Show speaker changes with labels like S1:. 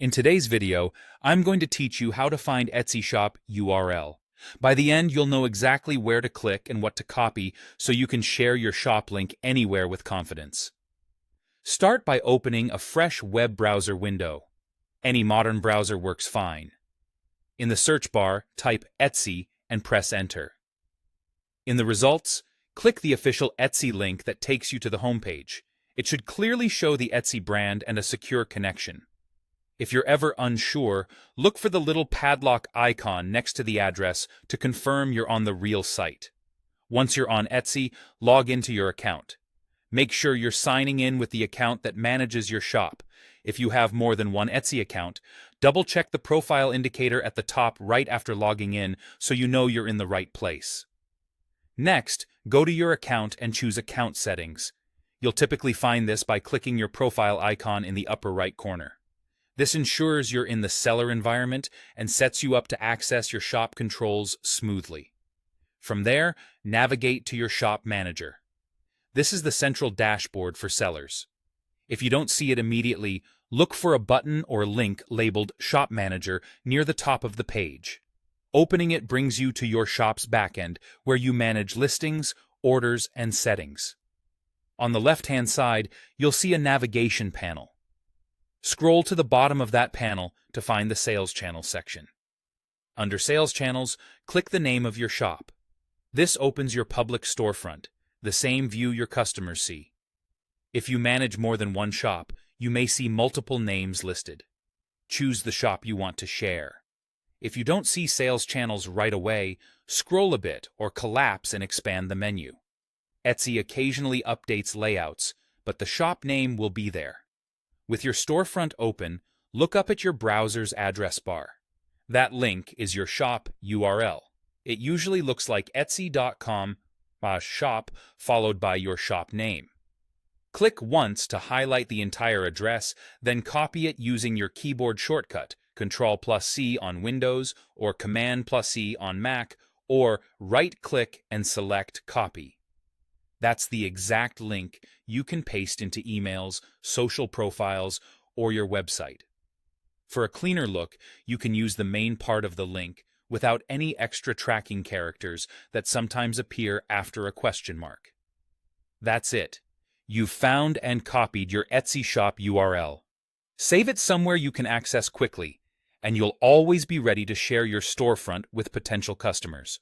S1: In today's video, I'm going to teach you how to find Etsy shop URL. By the end, you'll know exactly where to click and what to copy so you can share your shop link anywhere with confidence. Start by opening a fresh web browser window. Any modern browser works fine. In the search bar, type Etsy and press Enter. In the results, click the official Etsy link that takes you to the homepage. It should clearly show the Etsy brand and a secure connection. If you're ever unsure, look for the little padlock icon next to the address to confirm you're on the real site. Once you're on Etsy, log into your account. Make sure you're signing in with the account that manages your shop. If you have more than one Etsy account, double-check the profile indicator at the top right after logging in so you know you're in the right place. Next, go to your account and choose Account Settings. You'll typically find this by clicking your profile icon in the upper right corner. This ensures you're in the seller environment and sets you up to access your shop controls smoothly. From there, navigate to your shop manager. This is the central dashboard for sellers. If you don't see it immediately, look for a button or link labeled Shop Manager near the top of the page. Opening it brings you to your shop's backend, where you manage listings, orders, and settings. On the left-hand side, you'll see a navigation panel. Scroll to the bottom of that panel to find the Sales Channel section. Under Sales Channels, click the name of your shop. This opens your public storefront, the same view your customers see. If you manage more than one shop, you may see multiple names listed. Choose the shop you want to share. If you don't see Sales Channels right away, scroll a bit or collapse and expand the menu. Etsy occasionally updates layouts, but the shop name will be there. With your storefront open, look up at your browser's address bar. That link is your shop URL. It usually looks like etsy.com/shop followed by your shop name. Click once to highlight the entire address, then copy it using your keyboard shortcut, Ctrl+C on Windows or Command+C on Mac, or right-click and select Copy. That's the exact link you can paste into emails, social profiles, or your website. For a cleaner look, you can use the main part of the link without any extra tracking characters that sometimes appear after a question mark. That's it. You've found and copied your Etsy shop URL. Save it somewhere you can access quickly, and you'll always be ready to share your storefront with potential customers.